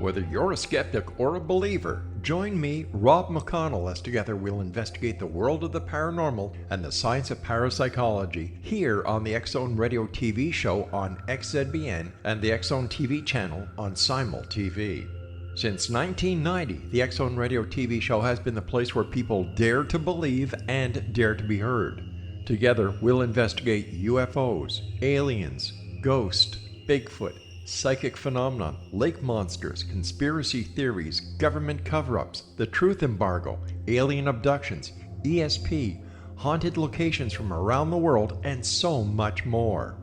Whether you're a skeptic or a believer, join me, Rob McConnell, as together we'll investigate the world of the paranormal and the science of parapsychology here on the X-Zone Radio TV show on XZBN and the X-Zone TV channel on Simul TV. Since 1990, the X-Zone Radio TV show has been the place where people dare to believe and dare to be heard. Together, we'll investigate UFOs, aliens, ghosts, Bigfoot, psychic phenomena, lake monsters, conspiracy theories, government cover-ups, the truth embargo, alien abductions, ESP, haunted locations from around the world, and so much more.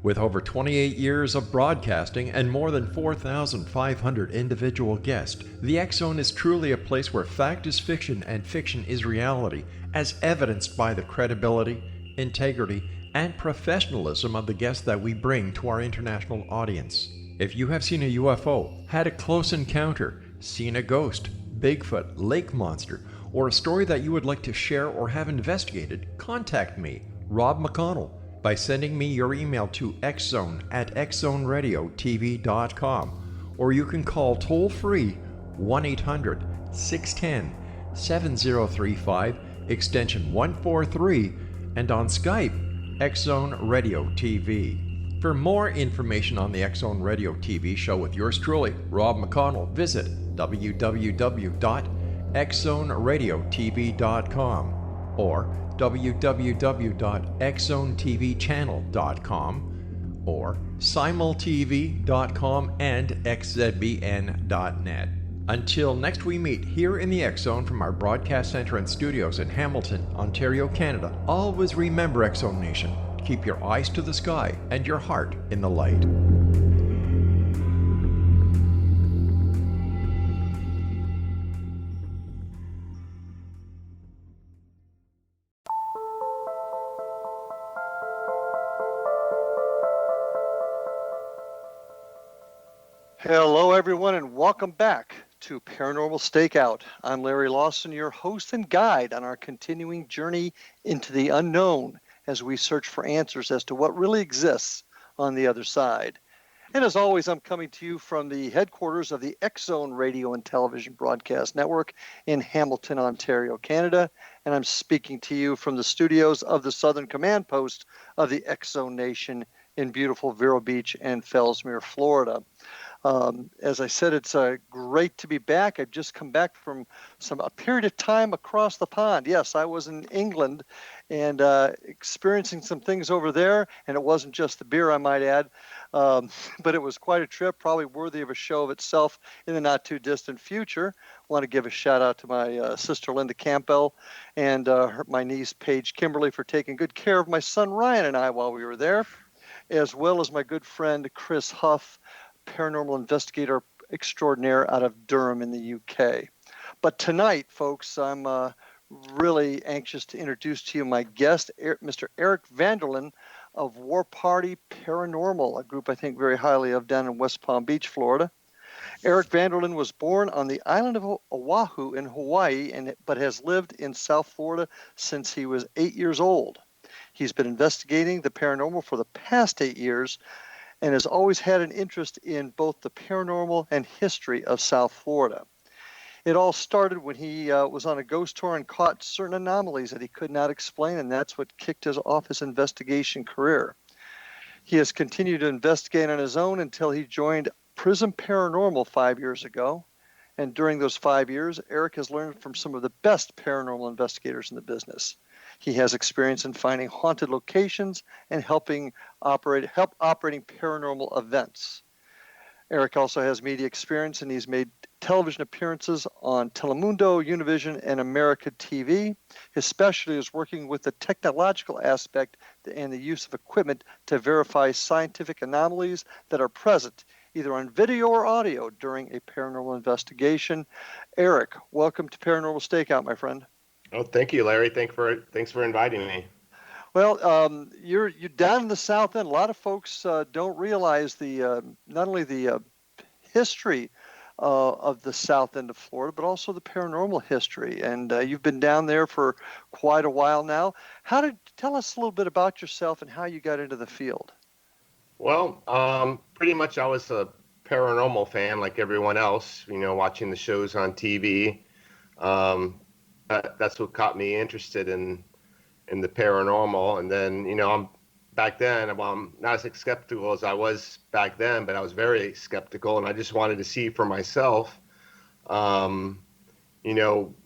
With over 28 years of broadcasting and more than 4,500 individual guests, the X-Zone is truly a place where fact is fiction and fiction is reality, as evidenced by the credibility, integrity, and professionalism of the guests that we bring to our international audience. If you have seen a UFO, had a close encounter, seen a ghost, Bigfoot, lake monster, or a story that you would like to share or have investigated, contact me, Rob McConnell, by sending me your email to xzone@xzoneradiotv.com, or you can call toll-free 1-800-610-7035, extension 143, and on Skype, X-Zone Radio TV. For more information on the X-Zone Radio TV show with yours truly, Rob McConnell, visit www.xzoneradiotv.com or www.xzonetvchannel.com or simultv.com and xzbn.net. Until next we meet here in the X-Zone from our broadcast center and studios in Hamilton, Ontario, Canada, always remember, X-Zone Nation, keep your eyes to the sky and your heart in the light. Hello, everyone, and welcome back to Paranormal Stakeout. I'm Larry Lawson, your host and guide on our continuing journey into the unknown as we search for answers as to what really exists on the other side. And as always, I'm coming to you from the headquarters of the X-Zone Radio and Television Broadcast Network in Hamilton, Ontario, Canada. And I'm speaking to you from the studios of the Southern Command Post of the X-Zone Nation in beautiful Vero Beach and Fellsmere, Florida. As I said, it's great to be back. I've just come back from a period of time across the pond. Yes, I was in England and experiencing some things over there, and it wasn't just the beer, I might add, but it was quite a trip, probably worthy of a show of itself in the not-too-distant future. I want to give a shout-out to my sister Linda Campbell and my niece Paige Kimberly for taking good care of my son Ryan and I while we were there, as well as my good friend Chris Huff, paranormal investigator extraordinaire out of Durham in the UK. But tonight, folks, I'm really anxious to introduce to you my guest, Mr. Eric Vanderlaan of War Party Paranormal, a group I think very highly of down in West Palm Beach, Florida. Eric Vanderlaan was born on the island of Oahu in Hawaii, but has lived in South Florida since he was 8 years old. He's been investigating the paranormal for the past 8 years, and has always had an interest in both the paranormal and history of South Florida. It all started when he was on a ghost tour and caught certain anomalies that he could not explain, and that's what kicked off his investigation career. He has continued to investigate on his own until he joined PRISM Paranormal 5 years ago, and during those 5 years, Eric has learned from some of the best paranormal investigators in the business. He has experience in finding haunted locations and help operating paranormal events. Eric also has media experience, and he's made television appearances on Telemundo, Univision, and America TV. His specialty is working with the technological aspect and the use of equipment to verify scientific anomalies that are present either on video or audio during a paranormal investigation. Eric, welcome to Paranormal Stakeout, my friend. Oh, thank you, Larry. Thanks for inviting me. Well, you're down in the South End. A lot of folks don't realize not only the history of the South End of Florida, but also the paranormal history. And you've been down there for quite a while now. Tell us a little bit about yourself and how you got into the field. Well, pretty much I was a paranormal fan like everyone else, watching the shows on TV. That's what got me interested in the paranormal. And then, I'm back then, well, I'm not as skeptical as I was back then, but I was very skeptical, and I just wanted to see for myself, what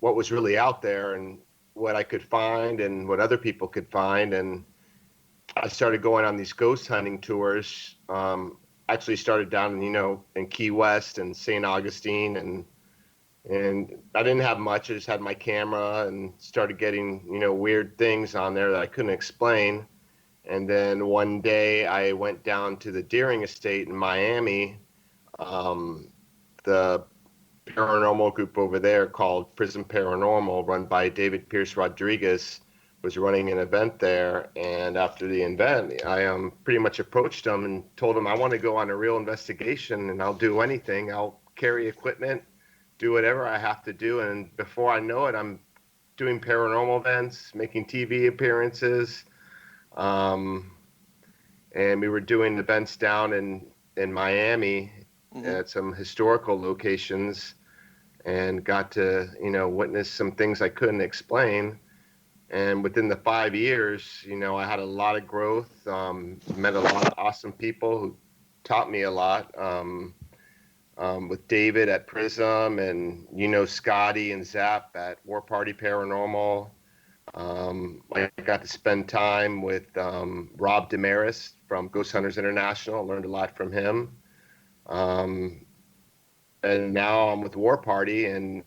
was really out there and what I could find and what other people could find. And I started going on these ghost hunting tours. Actually started down, in Key West and St. Augustine, and I didn't have much. I just had my camera and started getting, weird things on there that I couldn't explain. And then one day I went down to the Deering Estate in Miami. The paranormal group over there called PRISM Paranormal, run by David Pierce Rodriguez, was running an event there. And after the event, I pretty much approached him and told him I want to go on a real investigation, and I'll do anything. I'll carry equipment, do whatever I have to do. And before I know it, I'm doing paranormal events, making TV appearances. And we were doing events down in Miami at some historical locations, and got to, witness some things I couldn't explain. And within the 5 years, I had a lot of growth, met a lot of awesome people who taught me a lot. With David at PRISM, and, Scotty and Zap at War Party Paranormal. I got to spend time with Rob Damaris from Ghost Hunters International. Learned a lot from him. And now I'm with War Party, and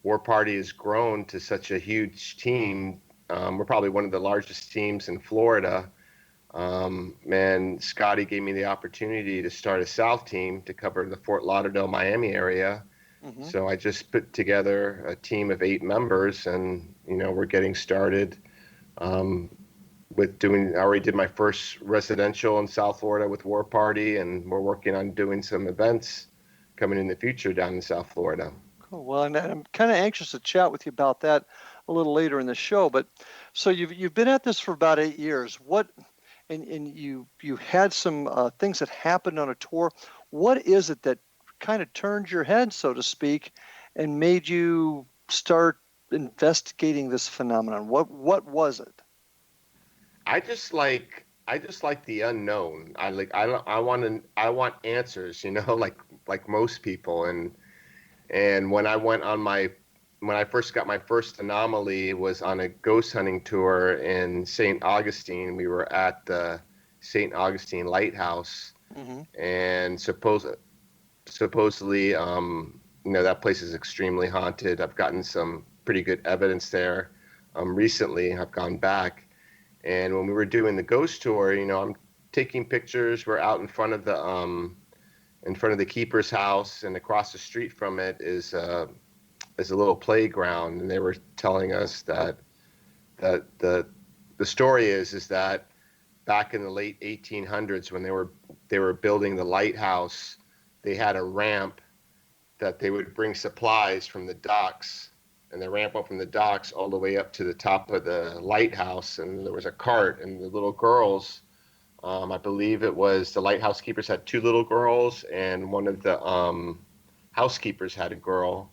War Party has grown to such a huge team. We're probably one of the largest teams in Florida. And Scotty gave me the opportunity to start a South team to cover the Fort Lauderdale, Miami area. So I just put together a team of 8 members, and, we're getting started with doing, I already did my first residential in South Florida with War Party, and we're working on doing some events coming in the future down in South Florida. Cool. Well, and I'm kind of anxious to chat with you about that a little later in the show. But so you've been at this for about 8 years. What, and you had some things that happened on a tour. What is it that kind of turned your head, so to speak, and made you start investigating this phenomenon? What was it? I just like the unknown. I want answers, like most people. And when I first got my first anomaly, was on a ghost hunting tour in St. Augustine. We were at the St. Augustine Lighthouse, and supposedly, that place is extremely haunted. I've gotten some pretty good evidence there recently. I've gone back, and when we were doing the ghost tour, I'm taking pictures. We're out in front of the keeper's house, and across the street from it is a little playground. And they were telling us that the story is that back in the late 1800s, when they were building the lighthouse, they had a ramp that they would bring supplies from the docks, and the ramp up from the docks all the way up to the top of the lighthouse. And there was a cart, and the little girls, I believe it was the lighthouse keepers had 2 little girls, and one of the housekeepers had a girl,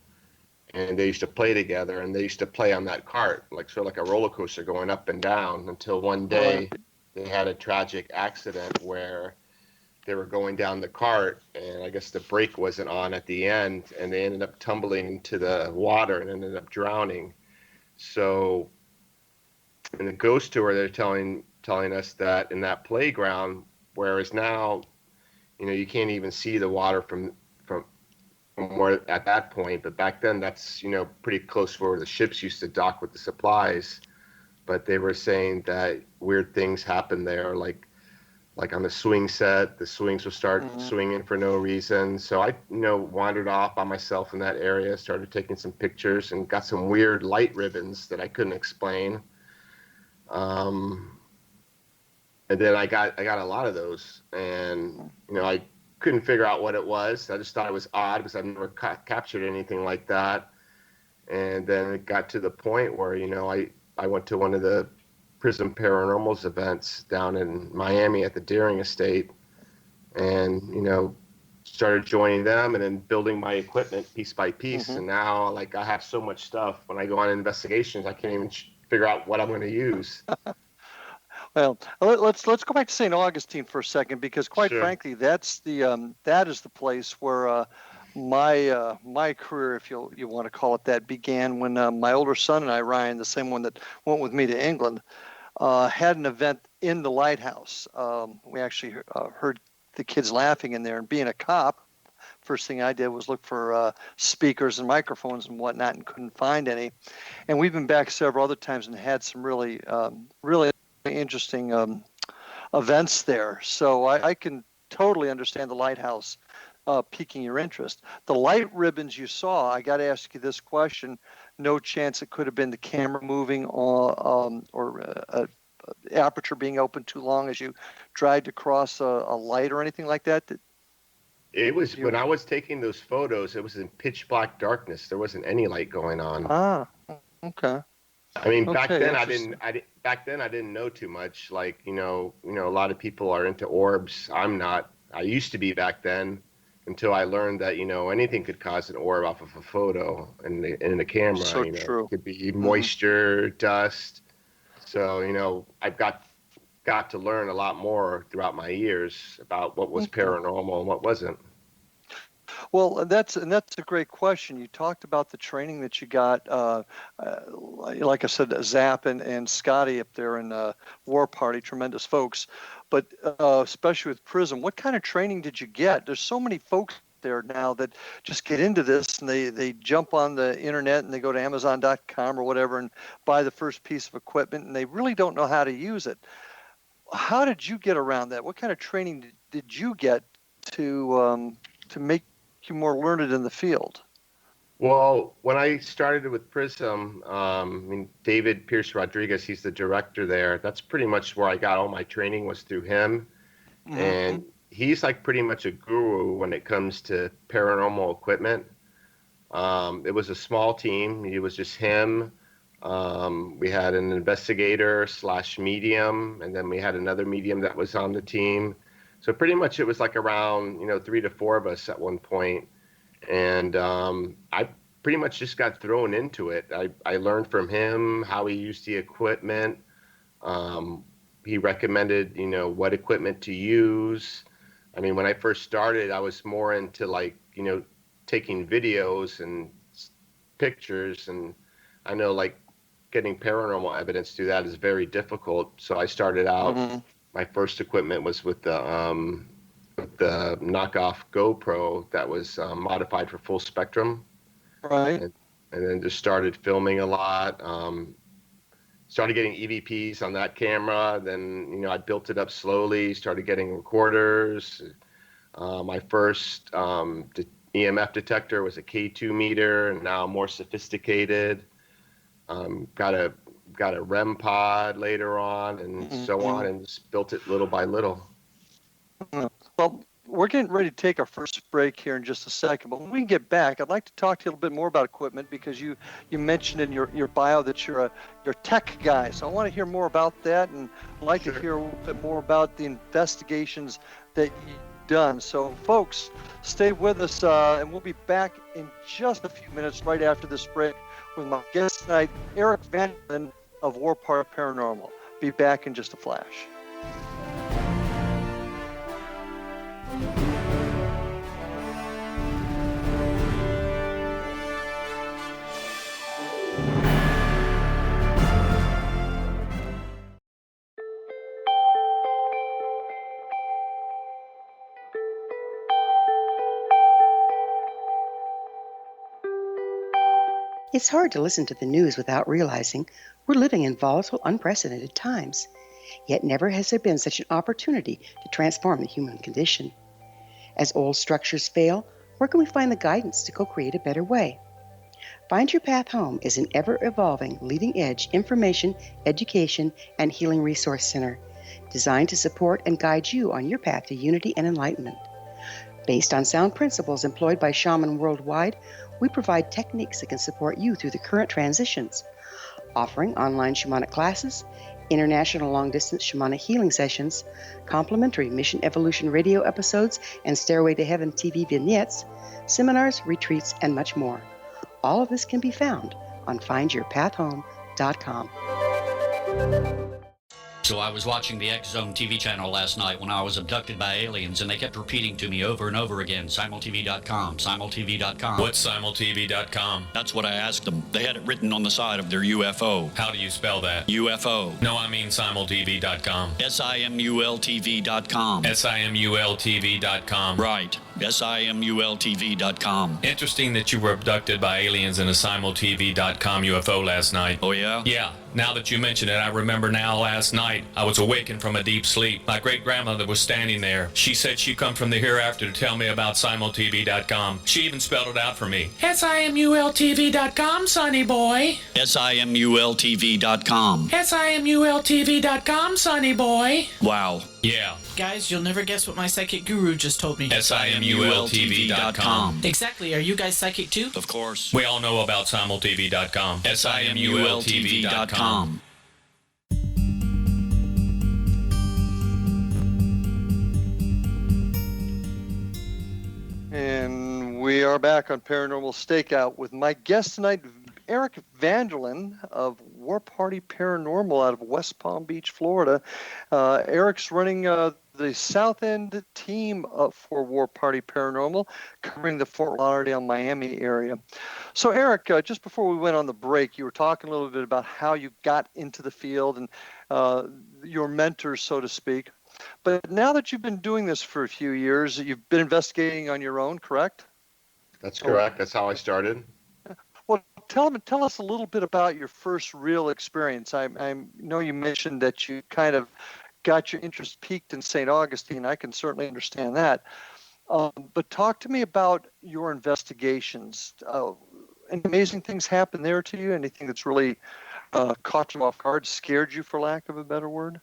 and they used to play together, and they used to play on that cart, sort of like a roller coaster going up and down, until one day they had a tragic accident where they were going down the cart, and I guess the brake wasn't on at the end, and they ended up tumbling into the water and ended up drowning. So in the ghost tour, they're telling us that in that playground, whereas now, you can't even see the water from where at that point, but back then that's, pretty close where the ships used to dock with the supplies. But they were saying that weird things happened there, like on the swing set, the swings would start swinging for no reason. So I, wandered off by myself in that area, started taking some pictures, and got some weird light ribbons that I couldn't explain. And then I got a lot of those, and, I couldn't figure out what it was. I just thought it was odd because I've never captured anything like that. And then it got to the point where, I went to one of the PRISM Paranormal's events down in Miami at the Deering Estate, and started joining them and then building my equipment piece by piece. Mm-hmm. And now, like, I have so much stuff. When I go on investigations, I can't even figure out what I'm going to use. Well, let's go back to St. Augustine for a second, because quite Sure. frankly, that's that is the place where my career, if you want to call it that, began when my older son and I, Ryan, the same one that went with me to England, had an event in the lighthouse. We actually heard the kids laughing in there, and being a cop, first thing I did was look for speakers and microphones and whatnot, and couldn't find any. And we've been back several other times and had some really interesting events there. So I can totally understand the lighthouse piquing your interest. The light ribbons you saw, I got to ask you this question. No chance it could have been the camera moving or aperture being open too long as you tried to cross a light or anything like that? It was when I was taking those photos, it was in pitch black darkness. There wasn't any light going on. Ah, okay. I mean, back Okay, then I didn't know too much. Like, a lot of people are into orbs. I'm not. I used to be back then, until I learned that, anything could cause an orb off of a photo and in the camera. So true. It could be moisture, dust. So, I've got to learn a lot more throughout my years about what was paranormal and what wasn't. Well, that's a great question. You talked about the training that you got, like I said, Zap and Scotty up there in War Party, tremendous folks. But especially with PRISM, what kind of training did you get? There's so many folks there now that just get into this, and they jump on the internet and they go to Amazon.com or whatever and buy the first piece of equipment, and they really don't know how to use it. How did you get around that? What kind of training did you get to make you more learned in the field? Well, when I started with PRISM, David Pierce Rodriguez, he's the director there. That's pretty much where I got all my training, was through him. Mm-hmm. And he's like pretty much a guru when it comes to paranormal equipment. It was a small team. It was just him. We had an investigator / medium, and then we had another medium that was on the team. So pretty much it was like around, 3 to 4 of us at one point. And I pretty much just got thrown into it. I learned from him how he used the equipment. He recommended, what equipment to use. I mean, when I first started, I was more into taking videos and pictures. And I know getting paranormal evidence through that is very difficult. So I started out, my first equipment was with the knockoff GoPro that was modified for full spectrum. Right. And then just started filming a lot. Started getting EVPs on that camera. Then, I built it up slowly, started getting recorders. My first EMF detector was a K2 meter, and now more sophisticated. Got a REM pod later on, and so on, and just built it little by little. Well, we're getting ready to take our first break here in just a second, but when we get back, I'd like to talk to you a little bit more about equipment, because you mentioned in your bio that you're a tech guy. So I want to hear more about that, and I'd like to hear a little bit more about the investigations that you've done. So folks, stay with us, and we'll be back in just a few minutes right after this break with my guest tonight, Eric Vanderlaan of War Party Paranormal. Be back in just a flash. It's hard to listen to the news without realizing we're living in volatile, unprecedented times. Yet never has there been such an opportunity to transform the human condition. As old structures fail, where can we find the guidance to co-create a better way? Find Your Path Home is an ever-evolving, leading-edge information, education, and healing resource center designed to support and guide you on your path to unity and enlightenment. Based on sound principles employed by shaman worldwide, we provide techniques that can support you through the current transitions, offering online shamanic classes, international long-distance shamanic healing sessions, complimentary Mission Evolution radio episodes and Stairway to Heaven TV vignettes, seminars, retreats, and much more. All of this can be found on findyourpathhome.com. So I was watching the X Zone TV channel last night when I was abducted by aliens, and they kept repeating to me over and over again, simultv.com, simultv.com. What's simultv.com? That's what I asked them. They had it written on the side of their UFO. How do you spell that? UFO. No, I mean simultv.com. simultv.com. simultv.com. Right. simultv.com. Interesting that you were abducted by aliens in a simultv.com UFO last night. Oh, yeah? Yeah. Now that you mention it, I remember now last night I was awakened from a deep sleep. My great-grandmother was standing there. She said she'd come from the hereafter to tell me about simultv.com. She even spelled it out for me. simultv.com, sonny boy. simultv.com. simultv.com, sonny boy. Wow. Yeah. Guys, you'll never guess what my psychic guru just told me. simultv.com. Exactly. Are you guys psychic too? Of course. We all know about simultv.com. simultv.com. And we are back on Paranormal Stakeout with my guest tonight, Eric Vanderlaan of War Party Paranormal out of West Palm Beach, Florida. Eric's running the South End team for War Party Paranormal, covering the Fort Lauderdale, Miami area. So, Eric, just before we went on the break, you were talking a little bit about how you got into the field and your mentors, so to speak. But now that you've been doing this for a few years, you've been investigating on your own, correct? That's correct. That's how I started. Well, tell us a little bit about your first real experience. I know you mentioned that you kind of got your interest peaked in St. Augustine. I can certainly understand that. But talk to me about your investigations. Any amazing things happen there to you? Anything that's really caught you off guard, scared you, for lack of a better word?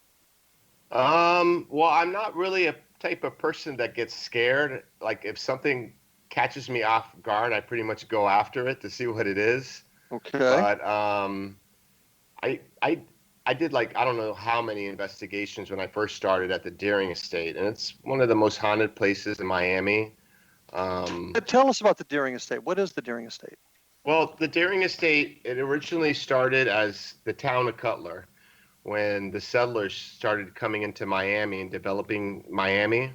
Well, I'm not really a type of person that gets scared. Like, if something catches me off guard, I pretty much go after it to see what it is. Okay. But I did, like, I don't know how many investigations when I first started at the Deering Estate, and it's one of the most haunted places in Miami. Tell us about the Deering Estate. What is the Deering Estate? Well, the Deering Estate, it originally started as the town of Cutler, when the settlers started coming into Miami and developing Miami.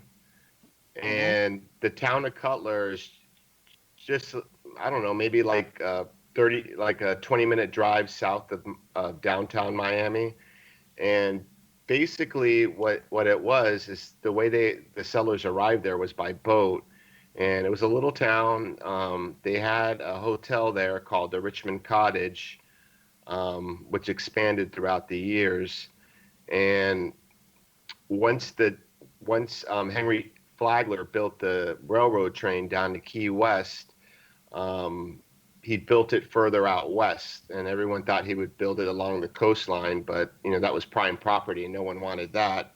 And the town of Cutler is just, I don't know, maybe like a 20-minute drive south of downtown Miami. And basically what it was is the way the settlers arrived there was by boat. And it was a little town. They had a hotel there called the Richmond Cottage, which expanded throughout the years. And once Henry Flagler built the railroad train down to Key West, he built it further out west, and everyone thought he would build it along the coastline, but that was prime property and no one wanted that.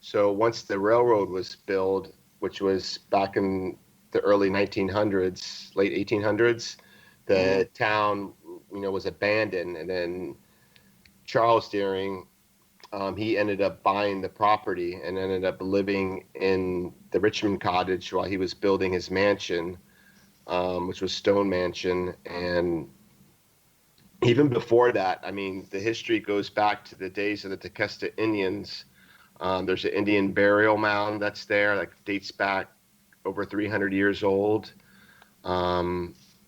So once the railroad was built, which was back in the early 1900s, late 1800s, the town was abandoned. And then Charles Deering, he ended up buying the property and ended up living in the Richmond Cottage while he was building his mansion, which was Stone Mansion. And even before that, I mean, the history goes back to the days of the Tequesta Indians. There's an Indian burial mound that's there that dates back over 300 years old.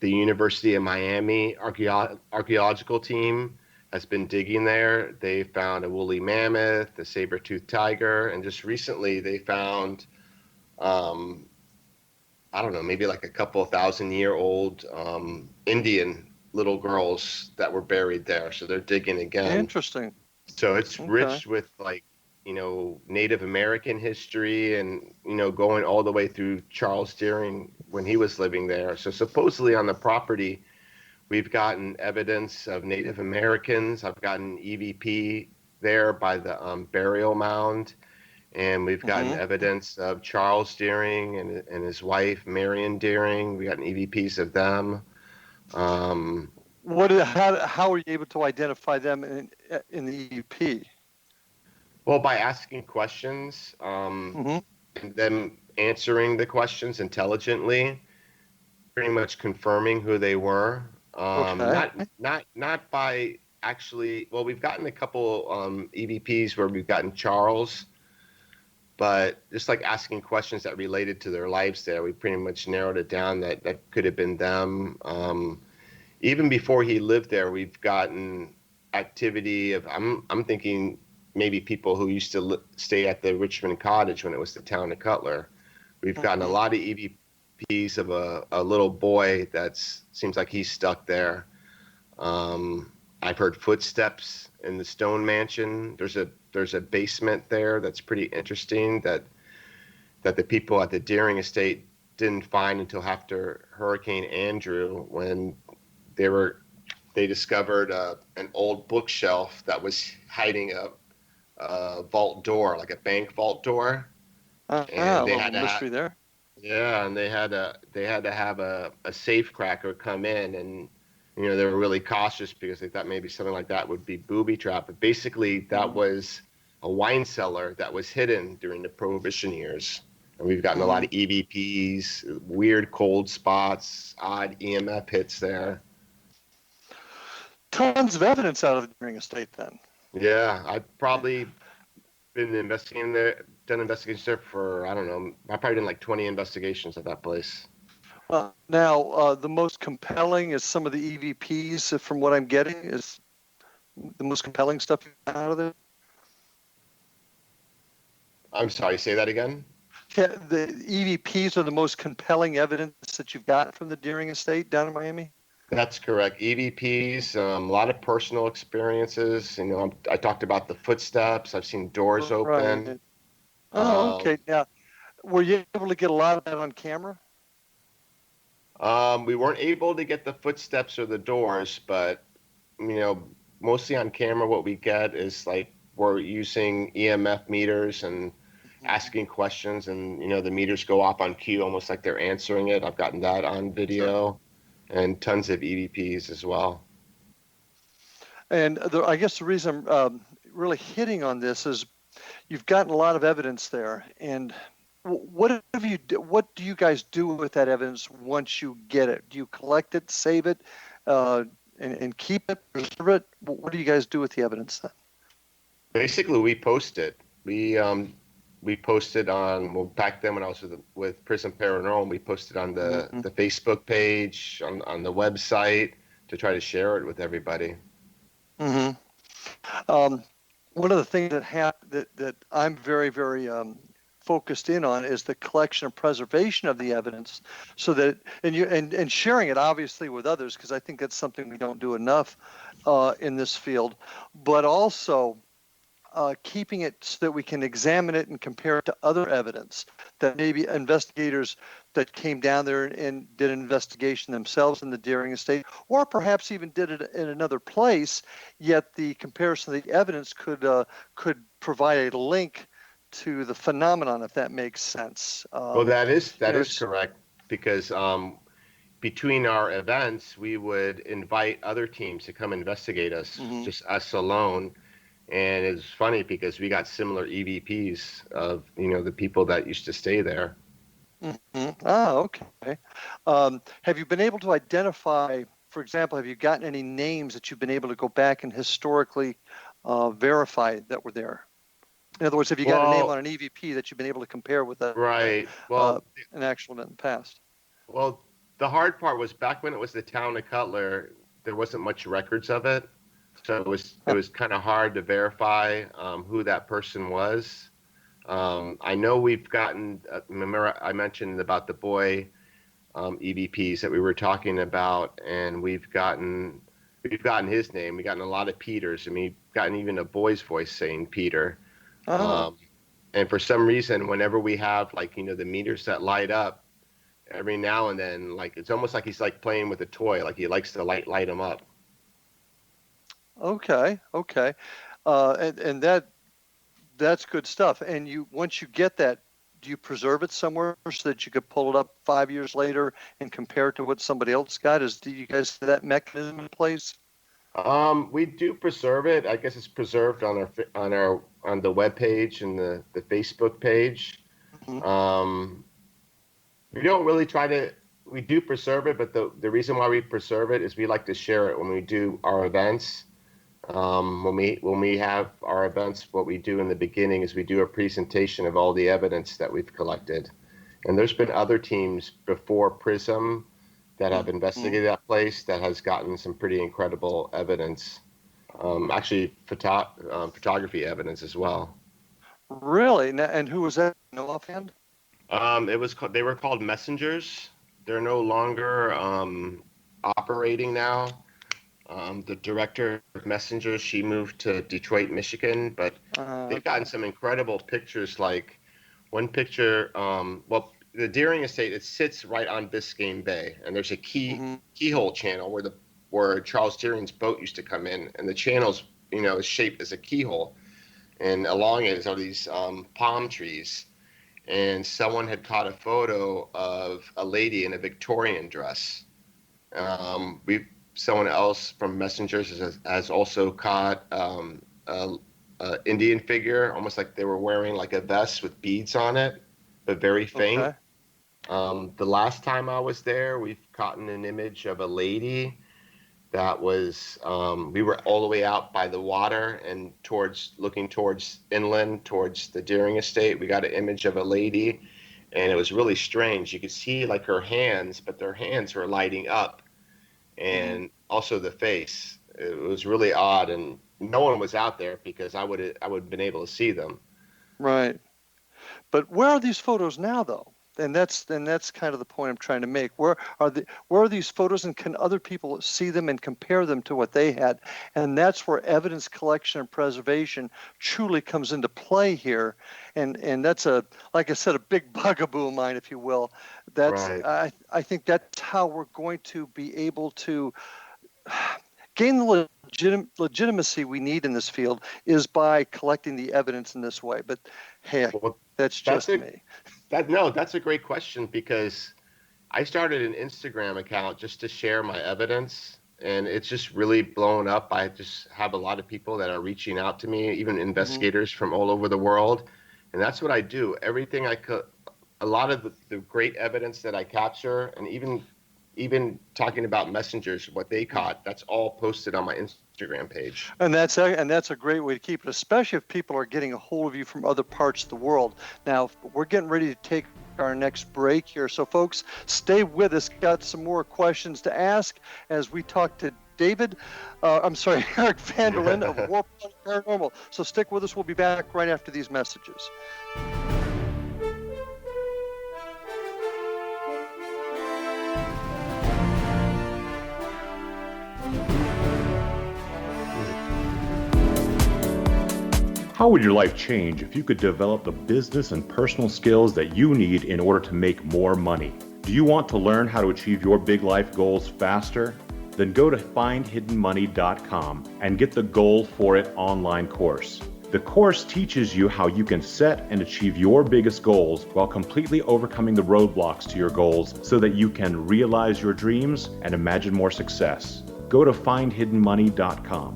The University of Miami archaeological team has been digging there. They found a woolly mammoth, a saber-toothed tiger, and just recently they found, I don't know, maybe like a couple 1,000-year-old Indian little girls that were buried there. So they're digging again. Interesting. So it's rich with, like, Native American history and, going all the way through Charles Deering when he was living there. So supposedly on the property, we've gotten evidence of Native Americans. I've gotten EVP there by the burial mound. And we've gotten evidence of Charles Deering and his wife, Marion Deering. We got EVPs of them. How were you able to identify them in the EVP? Well, by asking questions, Hmm. and then answering the questions intelligently, pretty much confirming who they were. Okay. Not by actually. Well, we've gotten a couple EVPs where we've gotten Charles, but just like asking questions that related to their lives there, we pretty much narrowed it down that that could have been them. Even before he lived there, we've gotten activity of I'm thinking maybe people who used to stay at the Richmond Cottage when it was the town of Cutler. We've gotten a Mhm. lot of EVPs of a little boy that seems like he's stuck there. I've heard footsteps in the Stone Mansion. There's a basement there that's pretty interesting that the people at the Deering Estate didn't find until after Hurricane Andrew, when they were they discovered an old bookshelf that was hiding a vault door, like a bank vault door, A and they little had to have mystery there. yeah, and they had to have a safe cracker come in, and they were really cautious because they thought maybe something like that would be booby trapped. But basically, that Mm-hmm. was a wine cellar that was hidden during the Prohibition years. And we've gotten a lot Mm-hmm. of EVPs, weird cold spots, odd EMF hits there. Tons of evidence out of the Deering Estate then. Yeah, I've probably been investigating there, done investigations there for, I don't know, I've probably done like 20 investigations at that place. Now, the most compelling is some of the EVPs, from what I'm getting, is the most compelling stuff you got out of there. I'm sorry, say that again? Yeah, the EVPs are the most compelling evidence that you've got from the Deering Estate down in Miami. That's correct. EVPs, a lot of personal experiences. I talked about the footsteps. I've seen doors open. Right. Oh, okay. Um, Now, were you able to get a lot of that on camera? we weren't able to get the footsteps or the doors, but you know, mostly on camera, what we get is like we're using EMF meters and asking questions, and the meters go off on cue, almost like they're answering it. I've gotten that on Sure. video, and tons of EVPs as well. And I guess the reason I'm really hitting on this is you've gotten a lot of evidence there. And what do you guys do with that evidence once you get it? Do you collect it, save it, and keep it, preserve it? What do you guys do with the evidence then? Basically, we post it. We posted on, well, back then when I was with PRISM Paranormal, we posted on Mm-hmm. the Facebook page, on the website, to try to share it with everybody. Mm-hmm. One of the things that I'm very, very focused in on is the collection and preservation of the evidence, so that and sharing it obviously with others, because I think that's something we don't do enough in this field, but also keeping it so that we can examine it and compare it to other evidence that maybe investigators that came down there and did an investigation themselves in the Deering Estate, or perhaps even did it in another place, yet the comparison of the evidence could provide a link to the phenomenon, if that makes sense. Well, that is Yes. correct, because between our events, we would invite other teams to come investigate us, Mm-hmm. just us alone. And it's funny because we got similar EVPs of the people that used to stay there. Mm-hmm. Ah, okay. Have you been able to identify, for example, have you gotten any names that you've been able to go back and historically verify that were there? In other words, have you got a name on Well, an EVP that you've been able to compare with right. an actual event in the past? Well, the hard part was back when it was the town of Cutler, there wasn't much records of it. So it was kind of hard to verify who that person was. I know we've gotten. Remember, I mentioned about the boy EVPs that we were talking about, and we've gotten his name. We've gotten a lot of Peters, and we've gotten even a boy's voice saying Peter. Oh, Um, and for some reason, whenever we have the meters that light up, every now and then, like it's almost like he's like playing with a toy. Like he likes to light them up. okay, okay. And that's good stuff. And once you get that, do you preserve it somewhere so that you could pull it up 5 years later and compare it to what somebody else got? Do you guys have that mechanism in place? We do preserve it. I guess it's preserved on our on the web page and the Facebook page. Mhm. We don't really we do preserve it, but the reason why we preserve it is we like to share it when we do our events. When we have our events, what we do in the beginning is we do a presentation of all the evidence that we've collected. And there's been other teams before PRISM that have investigated that place that has gotten some pretty incredible evidence. Actually, photography evidence as well. Really? And who was that? No offhand? They were called Messengers. They're no longer operating now. The director of Messengers, she moved to Detroit, Michigan, but they've gotten some incredible pictures. Like one picture, the Deering Estate, it sits right on Biscayne Bay, and there's a keyhole channel where Charles Deering's boat used to come in, and the channel's is shaped as a keyhole, and along it are these palm trees, and someone had caught a photo of a lady in a Victorian dress. Someone else from Messengers has also caught a Indian figure, almost like they were wearing like a vest with beads on it, but very faint. Okay. The last time I was there, we've caught an image of a lady that was, we were all the way out by the water and looking towards inland, towards the Deering Estate. We got an image of a lady, and it was really strange. You could see like her hands, but their hands were lighting up, and also the face. It was really odd, and no one was out there because I would have been able to see them. Right. But where are these photos now, though? And that's kind of the point I'm trying to make. Where are these photos, and can other people see them and compare them to what they had? And that's where evidence collection and preservation truly comes into play here. And that's like I said, a big bugaboo of mine, if you will. That's Right. I think that's how we're going to be able to gain the legitimacy we need in this field, is by collecting the evidence in this way. But hey, that's just me. That's a great question, because I started an Instagram account just to share my evidence, and it's just really blown up. I just have a lot of people that are reaching out to me, even investigators from all over the world. And that's what I do. Everything a lot of the great evidence that I capture, and even talking about Messengers, what they caught, that's all posted on my Instagram page. And that's a great way to keep it, especially if people are getting a hold of you from other parts of the world. Now, we're getting ready to take our next break here. So, folks, stay with us. Got some more questions to ask as we talk to Eric Vanderlaan of War Paranormal. So stick with us. We'll be back right after these messages. How would your life change if you could develop the business and personal skills that you need in order to make more money? Do you want to learn how to achieve your big life goals faster? Then go to findhiddenmoney.com and get the Goal for It online course. The course teaches you how you can set and achieve your biggest goals while completely overcoming the roadblocks to your goals so that you can realize your dreams and imagine more success. Go to findhiddenmoney.com.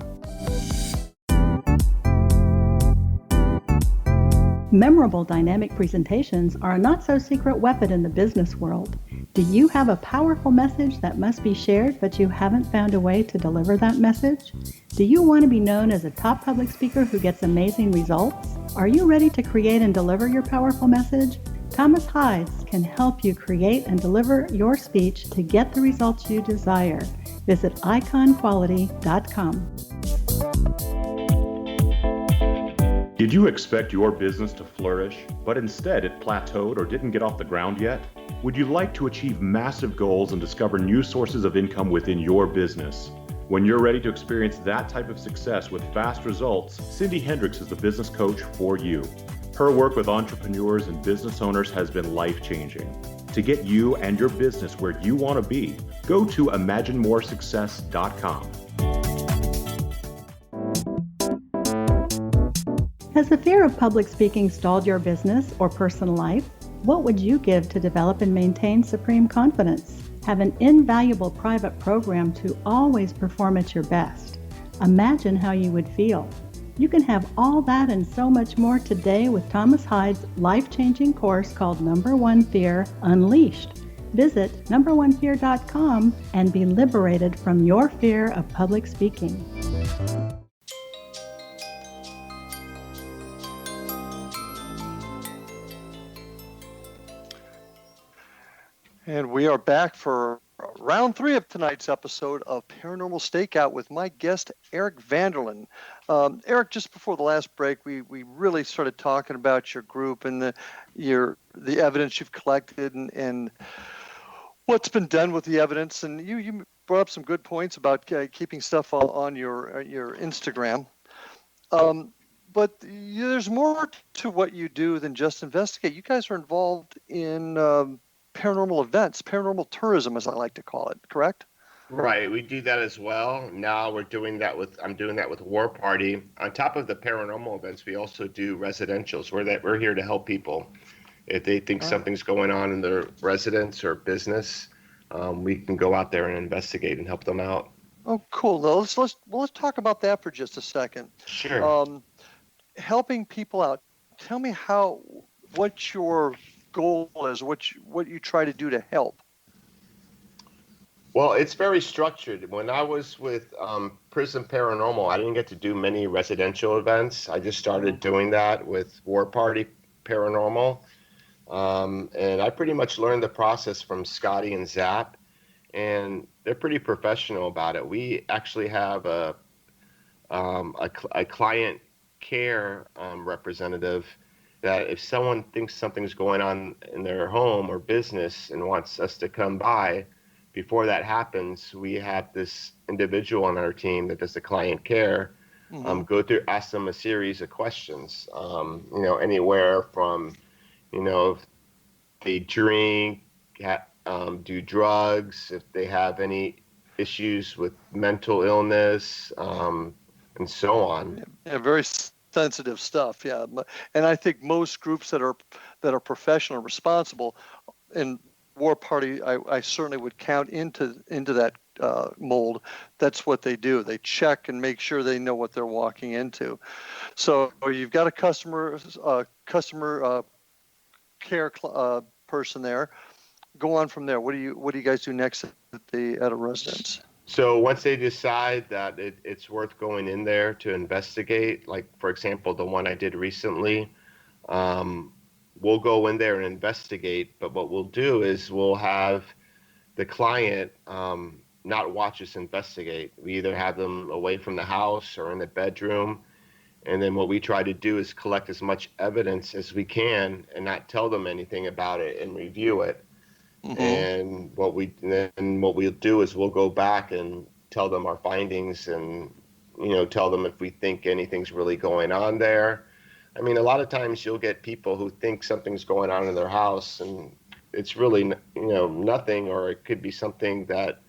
Memorable dynamic presentations are a not-so-secret weapon in the business world. Do you have a powerful message that must be shared, but you haven't found a way to deliver that message? Do you want to be known as a top public speaker who gets amazing results? Are you ready to create and deliver your powerful message? Thomas Hides can help you create and deliver your speech to get the results you desire. Visit iconquality.com. Did you expect your business to flourish, but instead it plateaued or didn't get off the ground yet? Would you like to achieve massive goals and discover new sources of income within your business? When you're ready to experience that type of success with fast results, Cindy Hendricks is the business coach for you. Her work with entrepreneurs and business owners has been life-changing. To get you and your business where you want to be, go to imaginemoresuccess.com. Has the fear of public speaking stalled your business or personal life? What would you give to develop and maintain supreme confidence? Have an invaluable private program to always perform at your best. Imagine how you would feel. You can have all that and so much more today with Thomas Hyde's life-changing course called Number One Fear Unleashed. Visit numberonefear.com and be liberated from your fear of public speaking. And we are back for round 3 of tonight's episode of Paranormal Stakeout with my guest, Eric Vanderlaan. Eric, just before the last break, we really started talking about your group and the evidence you've collected and what's been done with the evidence. And you brought up some good points about keeping stuff on your Instagram. But there's more to what you do than just investigate. You guys are involved in paranormal events, paranormal tourism, as I like to call it, correct? Right, we do that as well. Now I'm doing that with War Party. On top of the paranormal events, we also do residentials. We're here to help people. If they think something's going on in their residence or business, we can go out there and investigate and help them out. Oh, cool. Now, let's talk about that for just a second. Sure. Helping people out. Tell me what your goal is, what you try to do to help. Well, it's very structured. When I was with PRISM Paranormal, I didn't get to do many residential events. I just started doing that with War Party Paranormal. And I pretty much learned the process from Scotty and Zap, and they're pretty professional about it. We actually have a client care representative that if someone thinks something's going on in their home or business and wants us to come by, before that happens, we have this individual on our team that does the client care, ask them a series of questions, anywhere from, if they drink, do drugs, if they have any issues with mental illness, and so on. Yeah, very sensitive stuff. Yeah, and I think most groups that are professional and responsible, and War Party, I certainly would count into that mold. That's what they do. They check and make sure they know what they're walking into. So you've got a customer care person there. Go on from there. What do you guys do next at a residence? So once they decide that it's worth going in there to investigate, like for example the one I did recently, we'll go in there and investigate. But what we'll do is we'll have the client not watch us investigate. We either have them away from the house or in the bedroom. And then what we try to do is collect as much evidence as we can and not tell them anything about it and review it. And what we'll do is we'll go back and tell them our findings and, tell them if we think anything's really going on there. I mean, a lot of times you'll get people who think something's going on in their house and it's really, nothing, or it could be something that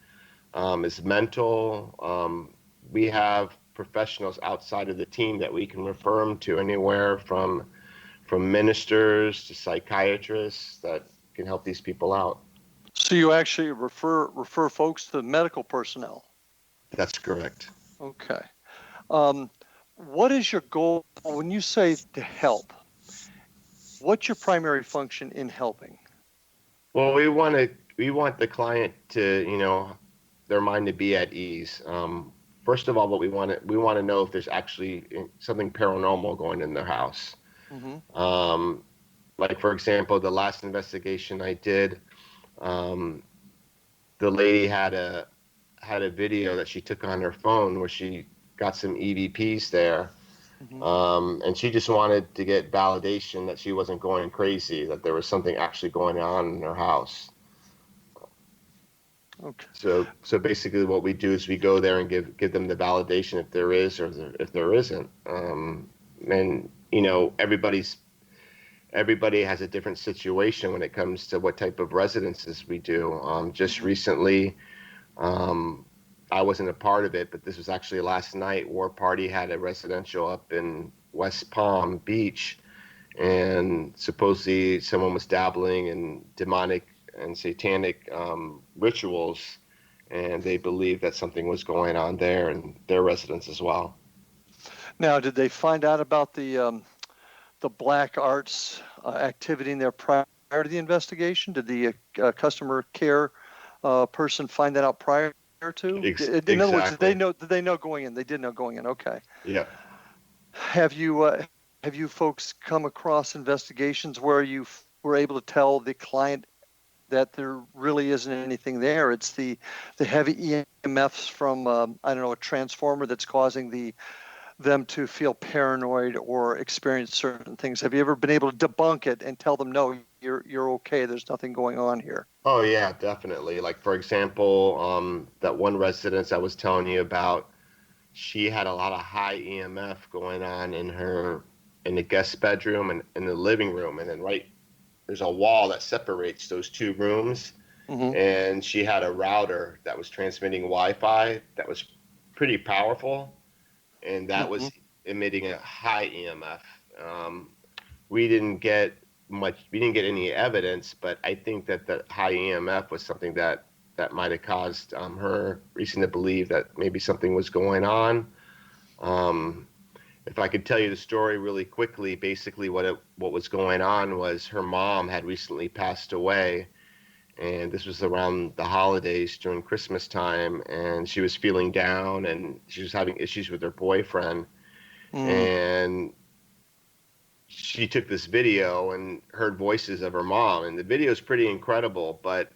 is mental. We have professionals outside of the team that we can refer them to, anywhere from ministers to psychiatrists that can help these people out. So you actually refer folks to medical personnel? That's correct. Okay. What is your goal when you say to help? What's your primary function in helping? Well, we want the client to, their mind to be at ease. First of all, what we want to know if there's actually something paranormal going in their house. Like for example, the last investigation I did, the lady had a video that she took on her phone where she got some EVPs there, and she just wanted to get validation that she wasn't going crazy, that there was something actually going on in her house. Okay. So basically what we do is we go there and give them the validation if there is or if there isn't. And everybody has a different situation when it comes to what type of residences we do. Just recently, I wasn't a part of it, but this was actually last night. War Party had a residential up in West Palm Beach, and supposedly someone was dabbling in demonic and satanic rituals, and they believed that something was going on there in their residence as well. Now, did they find out about the black arts activity in there prior to the investigation? Did the customer care person find that out prior to? In other words, did Exactly. they know going in? They did know going in. Okay. Yeah. Have you folks come across investigations where you were able to tell the client that there really isn't anything there? It's the heavy EMFs from I don't know, a transformer that's causing them to feel paranoid or experience certain things. Have you ever been able to debunk it and tell them, no, you're okay, there's nothing going on here? Oh yeah, definitely. Like for example, that one residence I was telling you about, she had a lot of high EMF going on in the guest bedroom and in the living room, and then there's a wall that separates those two rooms, and she had a router that was transmitting Wi-Fi that was pretty powerful, and that was emitting a high EMF. We didn't get any evidence, but I think that the high EMF was something that might have caused her reason to believe that maybe something was going on. If I could tell you the story really quickly, basically what was going on was her mom had recently passed away, and this was around the holidays during Christmas time, and she was feeling down, and she was having issues with her boyfriend, and she took this video and heard voices of her mom, and the video is pretty incredible. But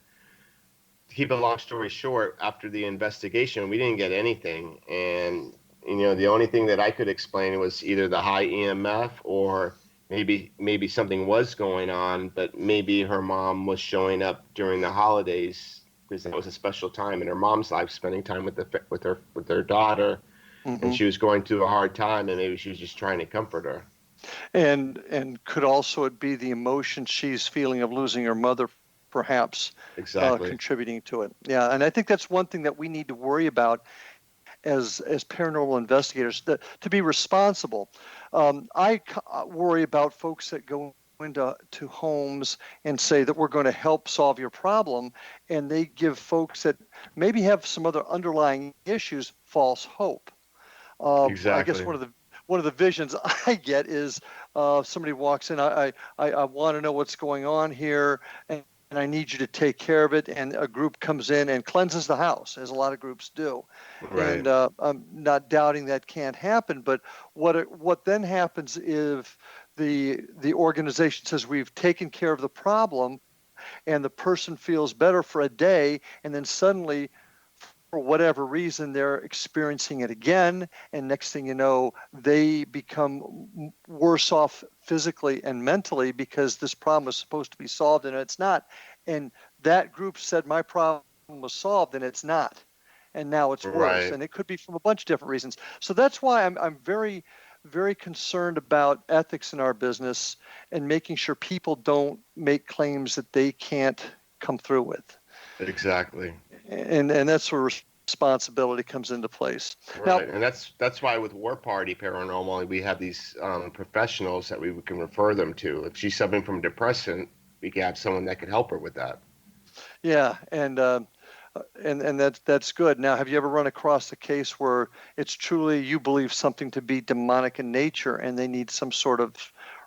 to keep a long story short, after the investigation, we didn't get anything, and the only thing that I could explain was either the high EMF or maybe something was going on, but maybe her mom was showing up during the holidays because that was a special time in her mom's life, spending time with her daughter, and she was going through a hard time, and maybe she was just trying to comfort her. And could also it be the emotion she's feeling of losing her mother, perhaps, contributing to it? Yeah, and I think that's one thing that we need to worry about as paranormal investigators, to be responsible. I worry about folks that go into homes and say that we're going to help solve your problem, and they give folks that maybe have some other underlying issues false hope. I guess one of the visions I get is somebody walks in, I want to know what's going on here, and I need you to take care of it, and a group comes in and cleanses the house, as a lot of groups do. Right. And I'm not doubting that can't happen, but what then happens if the organization says we've taken care of the problem, and the person feels better for a day, and then suddenly, for whatever reason, they're experiencing it again, and next thing you know, they become worse off physically and mentally because this problem was supposed to be solved and it's not. And that group said my problem was solved and it's not, and now it's worse. Right. And it could be from a bunch of different reasons. So that's why I'm very, very concerned about ethics in our business and making sure people don't make claims that they can't come through with. Exactly. And that's where responsibility comes into place. Right. Now, And that's why with War Party Paranormal, we have these professionals that we can refer them to. If she's suffering from depression, we can have someone that could help her with that. yeah, and that's good. Now, have you ever run across a case where it's truly you believe something to be demonic in nature and they need some sort of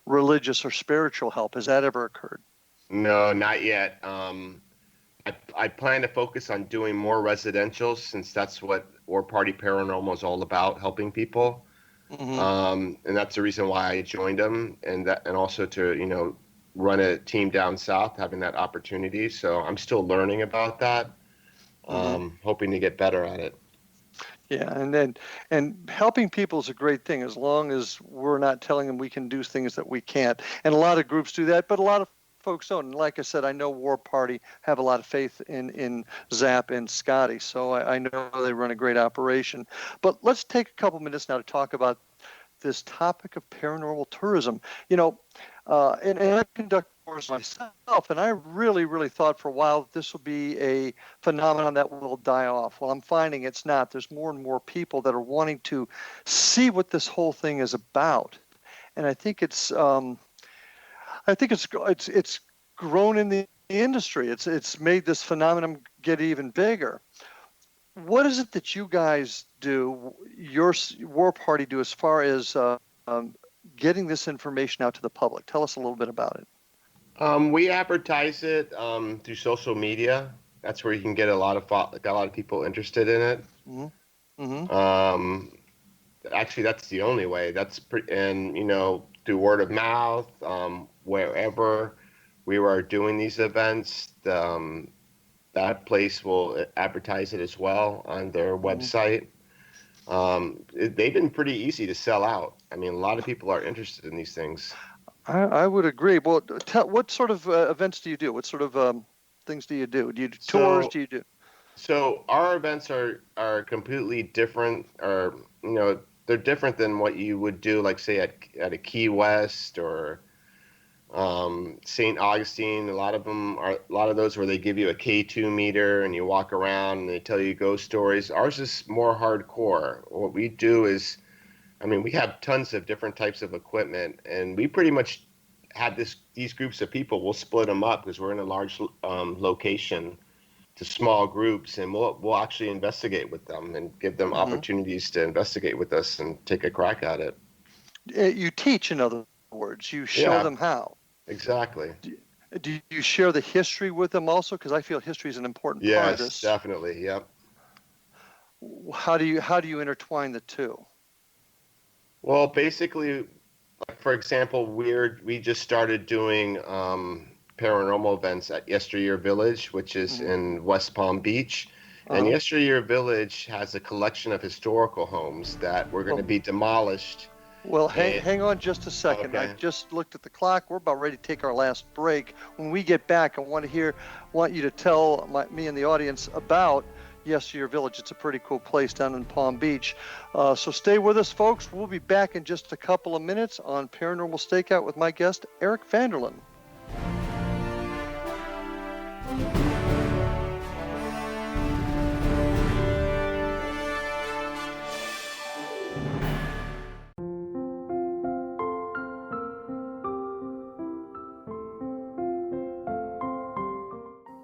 religious or spiritual help? Has that ever occurred? No, not yet. I plan to focus on doing more residential, since that's what War Party Paranormal is all about, helping people. And that's the reason why I joined them, and also to run a team down south, having that opportunity. So I'm still learning about that, hoping to get better at it. Yeah, and helping people is a great thing, as long as we're not telling them we can do things that we can't. And a lot of groups do that, but a lot of folks don't. And like I said, I know War Party have a lot of faith in Zap and Scotty, so I know they run a great operation. But let's take a couple minutes now to talk about this topic of paranormal tourism. And I conduct tours myself, and I really, really thought for a while that this will be a phenomenon that will die off. Well, I'm finding it's not. There's more and more people that are wanting to see what this whole thing is about, and I think it's grown in the industry. It's made this phenomenon get even bigger. What is it that you guys do, your war party do as far as getting this information out to the public? Tell us a little bit about it. We advertise it through social media. That's where you can get a lot of people interested in it. Actually, that's the only way. And through word of mouth, wherever we are doing these events, that place will advertise it as well on their website. They've been pretty easy to sell out. I mean, a lot of people are interested in these things. I would agree. Well, what sort of events do you do? What sort of things do you do? Do you do tours? Do you do? So our events are completely different, or they're different than what you would do, like say at a Key West or St. Augustine. A lot of those where they give you a K2 meter and you walk around and they tell you ghost stories. Ours is more hardcore. What we do is, we have tons of different types of equipment, and we pretty much have these groups of people. We'll split them up because we're in a large location to small groups, and we'll actually investigate with them and give them opportunities to investigate with us and take a crack at it. You teach, in other words. You show them how. Exactly. Do you share the history with them also? Because I feel history is an important part of this. Yes, definitely. Yep. How do you intertwine the two? Well, basically, for example, we just started doing paranormal events at Yesteryear Village, which is in West Palm Beach. And Yesteryear Village has a collection of historical homes that were going to be demolished. Well, hang on just a second. Okay. I just looked at the clock. We're about ready to take our last break. When we get back, I want you to tell me and the audience about Yesteryear Village. It's a pretty cool place down in Palm Beach. So stay with us, folks. We'll be back in just a couple of minutes on Paranormal Stakeout with my guest, Eric Vanderlaan.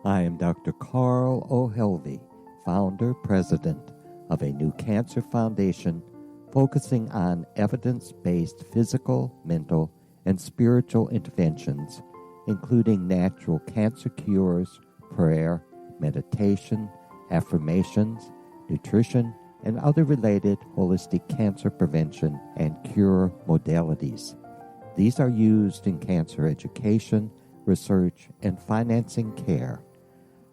I am Dr. Carl O'Helvey, founder, president of a new cancer foundation focusing on evidence-based physical, mental, and spiritual interventions, including natural cancer cures, prayer, meditation, affirmations, nutrition, and other related holistic cancer prevention and cure modalities. These are used in cancer education, research, and financing care.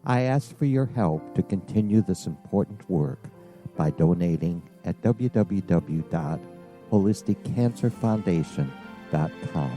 I ask for your help to continue this important work by donating at www.holisticcancerfoundation.com.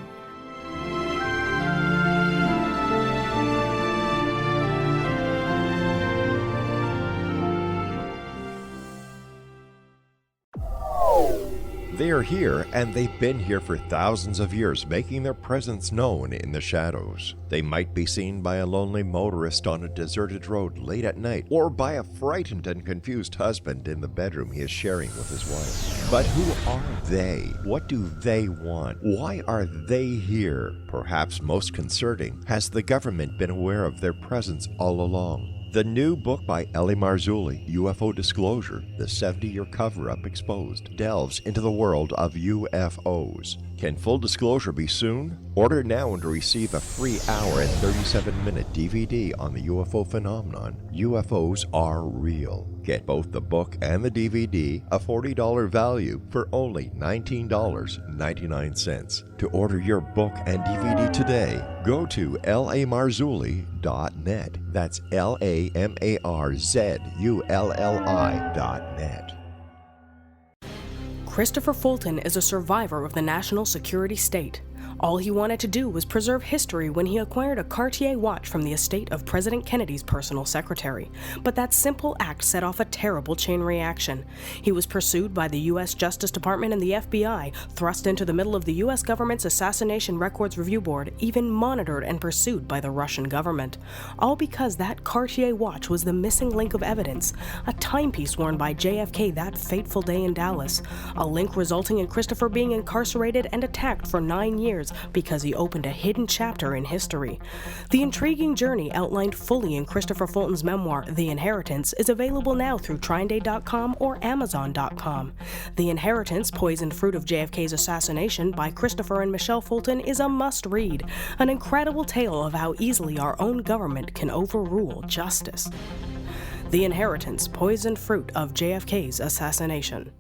They are here, and they've been here for thousands of years, making their presence known in the shadows. They might be seen by a lonely motorist on a deserted road late at night, or by a frightened and confused husband in the bedroom he is sharing with his wife. But who are they? What do they want? Why are they here? Perhaps most concerning, has the government been aware of their presence all along? The new book by Ellie Marzulli, UFO Disclosure, the 70-year cover-up exposed, delves into the world of UFOs. Can full disclosure be soon? Order now and receive a free hour and 37-minute DVD on the UFO phenomenon. UFOs are real. Get both the book and the DVD, a $40 value, for only $19.99. To order your book and DVD today, go to lamarzulli.net. That's LAMARZULLI.net. Christopher Fulton is a survivor of the national security state. All he wanted to do was preserve history when he acquired a Cartier watch from the estate of President Kennedy's personal secretary. But that simple act set off a terrible chain reaction. He was pursued by the U.S. Justice Department and the FBI, thrust into the middle of the U.S. government's Assassination Records Review Board, even monitored and pursued by the Russian government. All because that Cartier watch was the missing link of evidence, a timepiece worn by JFK that fateful day in Dallas, a link resulting in Christopher being incarcerated and attacked for 9 years years because he opened a hidden chapter in history. The intriguing journey outlined fully in Christopher Fulton's memoir, The Inheritance, is available now through TrineDay.com or Amazon.com. The Inheritance, Poisoned Fruit of JFK's Assassination by Christopher and Michelle Fulton is a must-read, an incredible tale of how easily our own government can overrule justice. The Inheritance, Poisoned Fruit of JFK's Assassination.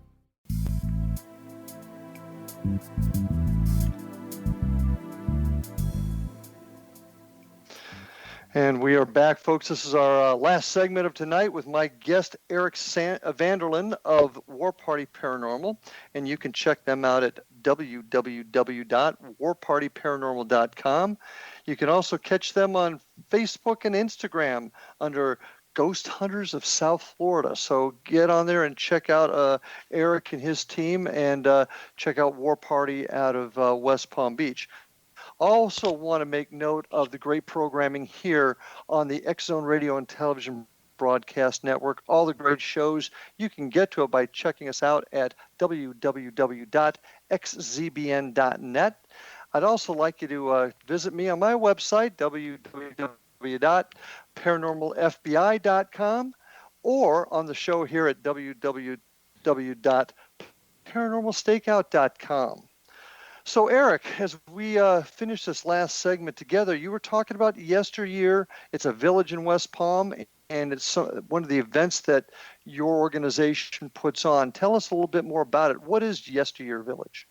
And we are back, folks. This is our last segment of tonight with my guest, Eric Vanderlaan of War Party Paranormal. And you can check them out at www.warpartyparanormal.com. You can also catch them on Facebook and Instagram under Ghost Hunters of South Florida. So get on there and check out Eric and his team, and check out War Party out of West Palm Beach. Also want to make note of the great programming here on the X-Zone Radio and Television Broadcast Network. All the great shows, you can get to it by checking us out at www.xzbn.net. I'd also like you to visit me on my website, www.paranormalfbi.com, or on the show here at www.paranormalstakeout.com. So, Eric, as we finish this last segment together, you were talking about yesteryear. It's a village in West Palm, and it's one of the events that your organization puts on. Tell us a little bit more about it. What is Yesteryear Village?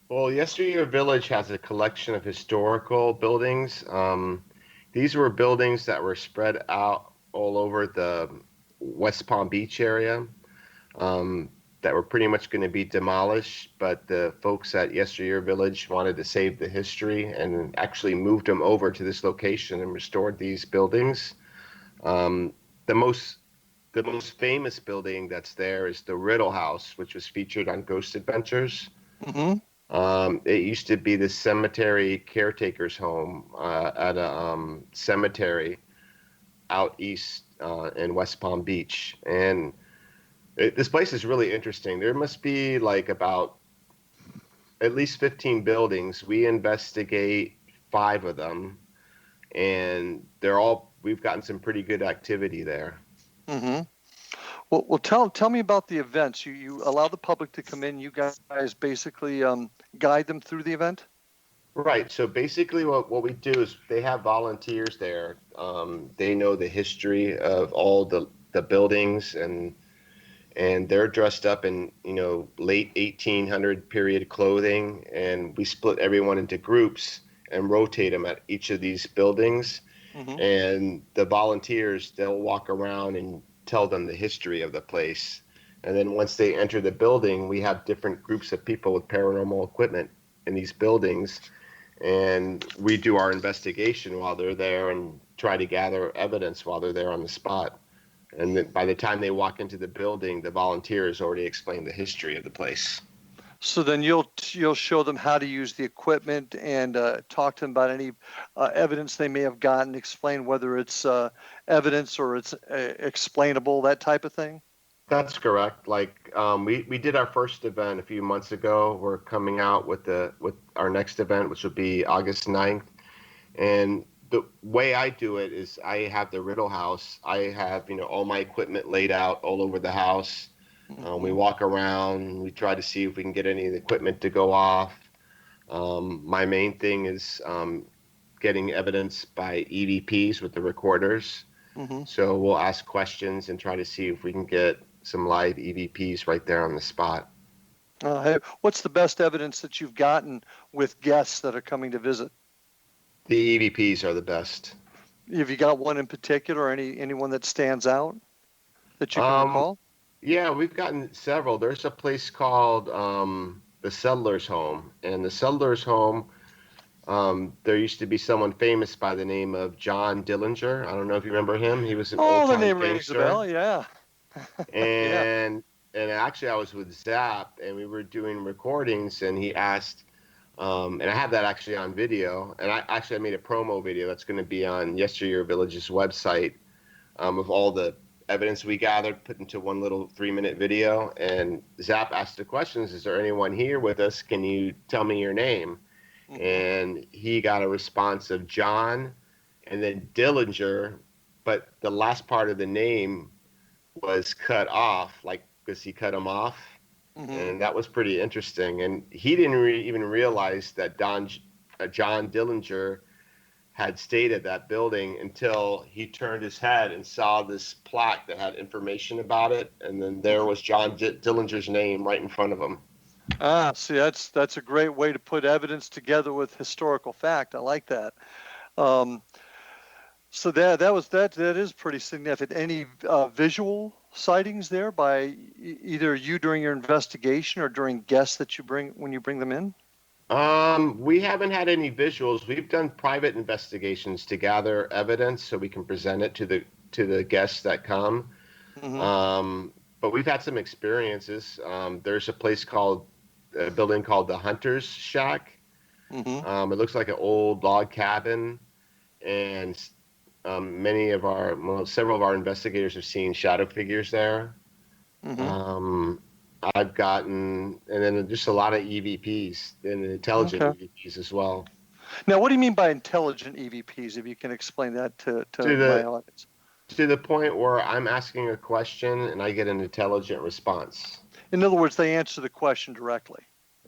Well, Yesteryear Village has a collection of historical buildings. These were buildings that were spread out all over the West Palm Beach area. That were pretty much going to be demolished, but the folks at Yesteryear Village wanted to save the history and actually moved them over to this location and restored these buildings. The most famous building that's there is the Riddle House, which was featured on Ghost Adventures. Mm-hmm. It used to be the cemetery caretaker's home at a cemetery out east in West Palm Beach, and this place is really interesting. There must be like about at least 15 buildings. We investigate 5 of them, and we've gotten some pretty good activity there. Mm-hmm. Well, tell me about the events. You allow the public to come in. You guys basically guide them through the event? Right. So basically what we do is they have volunteers there. They know the history of all the buildings, and they're dressed up in, late 1800 period clothing, and we split everyone into groups and rotate them at each of these buildings. Mm-hmm. And the volunteers, they'll walk around and tell them the history of the place. And then once they enter the building, we have different groups of people with paranormal equipment in these buildings, and we do our investigation while they're there and try to gather evidence while they're there on the spot. And then by the time they walk into the building, the volunteers already explained the history of the place. So then you'll show them how to use the equipment and talk to them about any evidence they may have gotten, explain whether it's evidence or it's explainable, that type of thing? That's correct. Like we did our first event a few months ago. We're coming out with our next event, which will be August 9th. And the way I do it is I have the Riddle House. I have, all my equipment laid out all over the house. We walk around. We try to see if we can get any of the equipment to go off. My main thing is getting evidence by EVPs with the recorders. Mm-hmm. So we'll ask questions and try to see if we can get some live EVPs right there on the spot. Hey, what's the best evidence that you've gotten with guests that are coming to visit? The EVPs are the best. Have you got one in particular, or anyone that stands out that you can recall? Yeah, we've gotten several. There's a place called the Settler's Home. And the Settler's Home, there used to be someone famous by the name of John Dillinger. I don't know if you remember him. He was an old-time the name rings a bell, yeah. And actually I was with Zap, and we were doing recordings, and he asked, and I have that actually on video, and I made a promo video that's going to be on Yesteryear Village's website of all the evidence we gathered, put into one little 3-minute video. And Zap asked the questions, is there anyone here with us? Can you tell me your name? and he got a response of John and then Dillinger, but the last part of the name was cut off, like because he cut him off. And that was pretty interesting. And he didn't even realize that John Dillinger had stayed at that building until he turned his head and saw this plaque that had information about it. And then there was John Dillinger's name right in front of him. Ah, see, that's a great way to put evidence together with historical fact. I like that. So that is pretty significant. Any visual sightings there by either you during your investigation or during guests that you bring when you bring them in? We haven't had any visuals. We've done private investigations to gather evidence so we can present it to the guests that come. But we've had some experiences. There's a building called the Hunter's Shack. It looks like an old log cabin, and several of our investigators have seen shadow figures there. I've gotten, and then just a lot of EVPs and intelligent EVPs as well. Now, what do you mean by intelligent EVPs? If you can explain that to my audience. To the point where I'm asking a question and I get an intelligent response. In other words, they answer the question directly.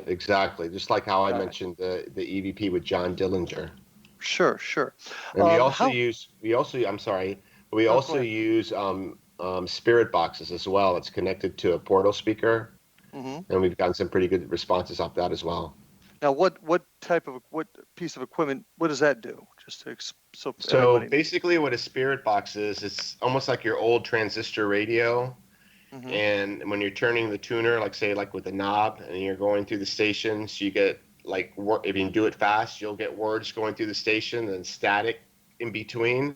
Exactly, just like how I mentioned the EVP with John Dillinger. Sure. And we also use spirit boxes as well. It's connected to a portal speaker, and we've gotten some pretty good responses off that as well. Now, what piece of equipment? What does that do? Just to so basically, what a spirit box is, it's almost like your old transistor radio. And when you're turning the tuner, like with a knob, and you're going through the stations, you get if you do it fast, you'll get words going through the station and static in between.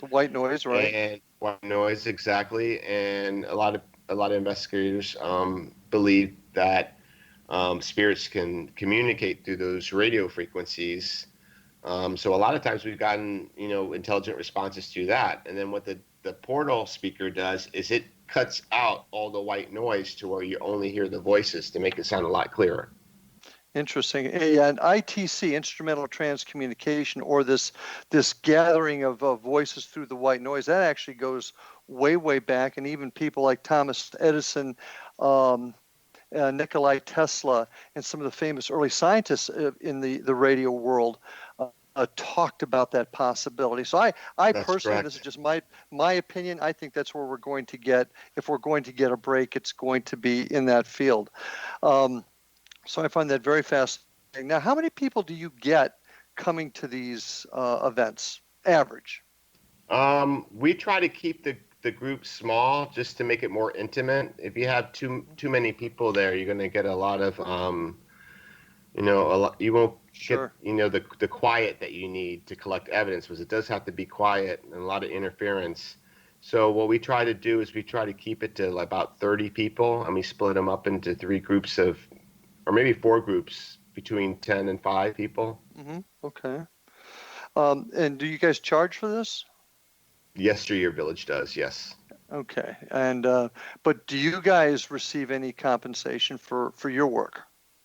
The white noise, right? And white noise, exactly. And a lot of investigators believe that spirits can communicate through those radio frequencies. So a lot of times we've gotten intelligent responses to that. And then what the portal speaker does is it cuts out all the white noise to where you only hear the voices to make it sound a lot clearer. Interesting. And ITC, instrumental transcommunication, or this gathering of voices through the white noise, that actually goes way back, and even people like Thomas Edison, Nikola Tesla, and some of the famous early scientists in the radio world talked about that possibility. So I personally, this is just my opinion, I think that's where we're going to get, if we're going to get a break, it's going to be in that field. So I find that very fascinating. Now, how many people do you get coming to these events, average? We try to keep the group small just to make it more intimate. If you have too many people there, you're going to get a lot of, you won't get, the quiet that you need to collect evidence, because it does have to be quiet and a lot of interference. So what we try to do is we try to keep it to about 30 people, and we split them up into 3 groups or maybe 4 groups between 10 and 5 people. Okay. And do you guys charge for this? Yesteryear Village does, yes. Okay. And but do you guys receive any compensation for your work?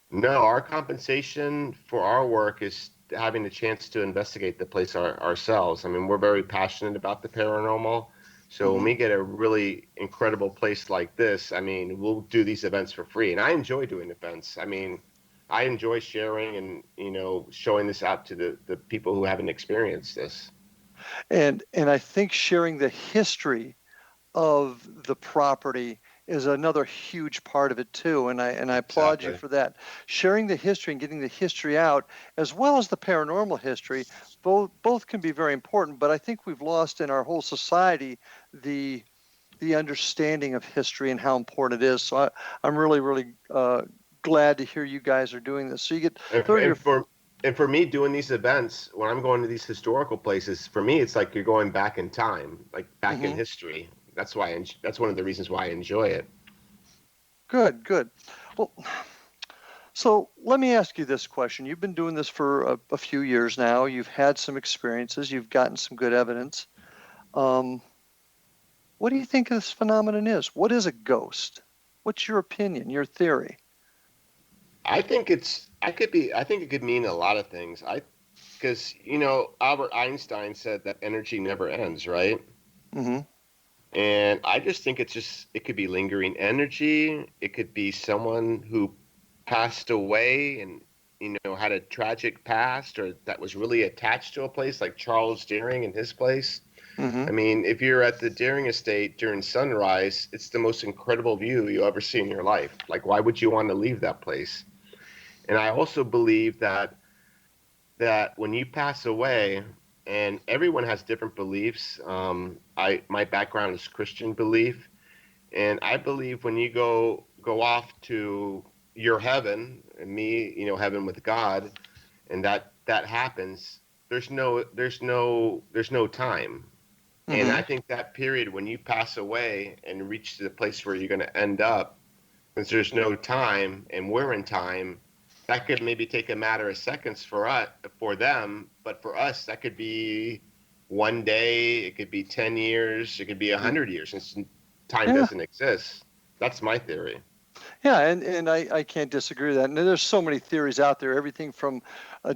No, our compensation for our work is having the chance to investigate the place ourselves. I mean, we're very passionate about the paranormal. So when we get a really incredible place like this, I mean, we'll do these events for free. And I enjoy doing events. I mean, I enjoy sharing and, showing this out to the people who haven't experienced this. And I think sharing the history of the property is another huge part of it too, and I applaud you for that. Sharing the history and getting the history out, as well as the paranormal history, both can be very important. But I think we've lost in our whole society the understanding of history and how important it is. So I'm really glad to hear you guys are doing this. So you get 30 And for me, doing these events, when I'm going to these historical places, for me, it's like you're going back in time, like back in history. That's why that's one of the reasons why I enjoy it. Good. Well, so let me ask you this question. You've been doing this for a few years now. You've had some experiences. You've gotten some good evidence. What do you think this phenomenon is? What is a ghost? What's your opinion, your theory? I think it could mean a lot of things. Because, Albert Einstein said that energy never ends, right? Mm-hmm. And I just think it could be lingering energy. It could be someone who passed away and, had a tragic past, or that was really attached to a place, like Charles Deering and his place. Mm-hmm. I mean, if you're at the Deering estate during sunrise, it's the most incredible view you'll ever see in your life. Like, why would you want to leave that place? And I also believe that when you pass away, and everyone has different beliefs. My background is Christian belief, and I believe when you go off to your heaven, and me, heaven with God, and that happens, there's no time. Mm-hmm. And I think that period when you pass away and reach the place where you're going to end up, since there's no time and we're in time, that could maybe take a matter of seconds for them, but for us, that could be one day, it could be 10 years, it could be 100 years, since time doesn't exist. That's my theory. Yeah, and I can't disagree with that. And there's so many theories out there, everything from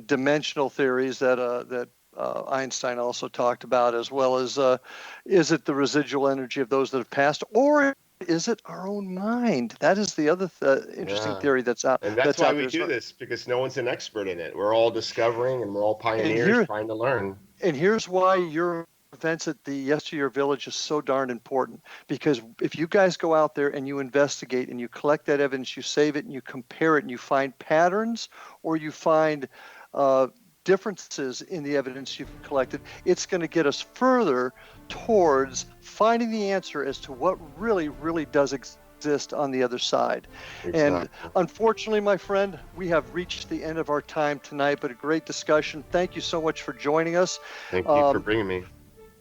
dimensional theories that Einstein also talked about, as well as is it the residual energy of those that have passed, or is it our own mind? That is the other interesting theory that's out. And that's why we do this, because no one's an expert in it. We're all discovering, and we're all pioneers trying to learn. And here's why your events at the Yesteryear Village is so darn important, because if you guys go out there and you investigate and you collect that evidence, you save it and you compare it and you find patterns, or you find differences in the evidence you've collected, it's going to get us further towards finding the answer as to what really, really does exist on the other side. Exactly. And unfortunately, my friend, we have reached the end of our time tonight, but a great discussion. Thank you so much for joining us. Thank you for bringing me.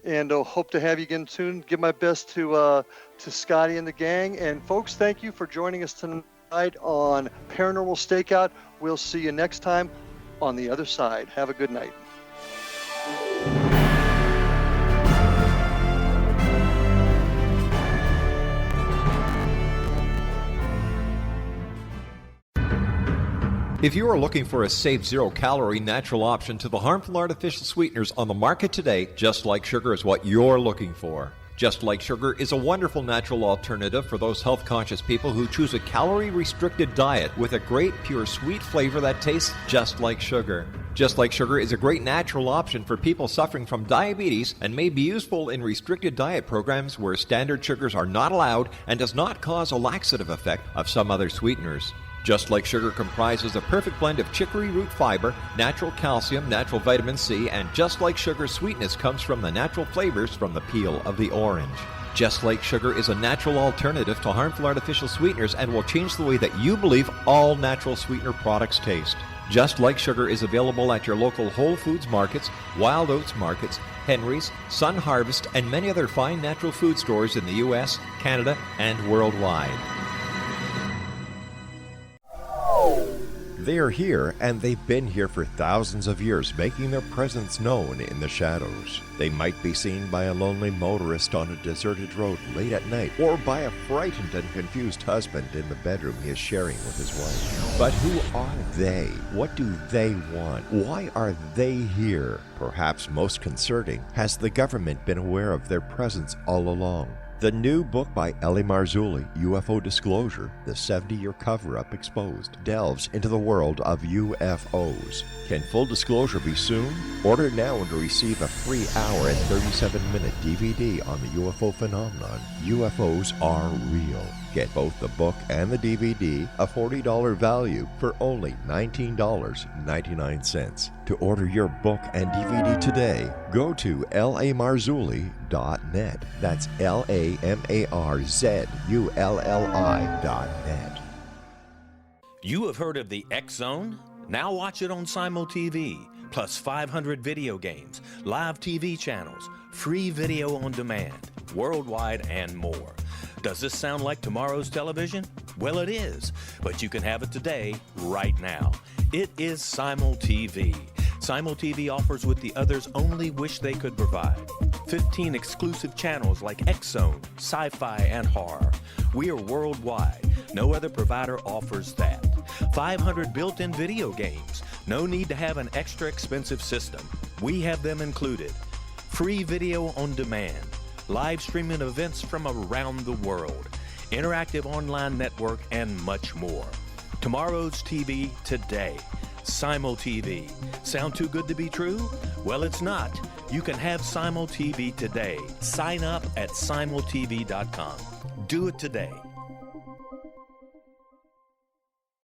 And hope to have you again soon. Give my best to Scotty and the gang. And folks, thank you for joining us tonight on Paranormal Stakeout. We'll see you next time on the other side. Have a good night. If you are looking for a safe, zero-calorie natural option to the harmful artificial sweeteners on the market today, Just Like Sugar is what you're looking for. Just Like Sugar is a wonderful natural alternative for those health-conscious people who choose a calorie-restricted diet with a great, pure, sweet flavor that tastes just like sugar. Just Like Sugar is a great natural option for people suffering from diabetes and may be useful in restricted diet programs where standard sugars are not allowed and does not cause a laxative effect of some other sweeteners. Just Like Sugar comprises a perfect blend of chicory root fiber, natural calcium, natural vitamin C, and Just Like Sugar's sweetness comes from the natural flavors from the peel of the orange. Just Like Sugar is a natural alternative to harmful artificial sweeteners and will change the way that you believe all natural sweetener products taste. Just Like Sugar is available at your local Whole Foods markets, Wild Oats markets, Henry's, Sun Harvest, and many other fine natural food stores in the U.S., Canada, and worldwide. They are here, and they've been here for thousands of years, making their presence known in the shadows. They might be seen by a lonely motorist on a deserted road late at night, or by a frightened and confused husband in the bedroom he is sharing with his wife. But who are they? What do they want? Why are they here? Perhaps most concerning, has the government been aware of their presence all along? The new book by Ellie Marzulli, UFO Disclosure, the 70-year cover-up exposed, delves into the world of UFOs. Can full disclosure be soon? Order now and receive a free hour and 37-minute DVD on the UFO phenomenon. UFOs are real. Get both the book and the DVD, a $40 value, for only $19.99. To order your book and DVD today, go to lamarzulli.net. That's LAMARZULLI.net. You have heard of the X Zone? Now watch it on Simul TV, plus 500 video games, live TV channels, free video on demand, worldwide, and more. Does this sound like tomorrow's television? Well, it is, but you can have it today, right now. It is Simul TV. Simul TV offers what the others only wish they could provide. 15 exclusive channels like X Zone, sci-fi, and horror. We are worldwide. No other provider offers that. 500 built-in video games. No need to have an extra expensive system. We have them included. Free video on demand. Live streaming events from around the world. Interactive online network and much more. Tomorrow's TV today. Simul TV. Sound too good to be true? Well, it's not. You can have Simul TV today. Sign up at simultv.com. Do it today.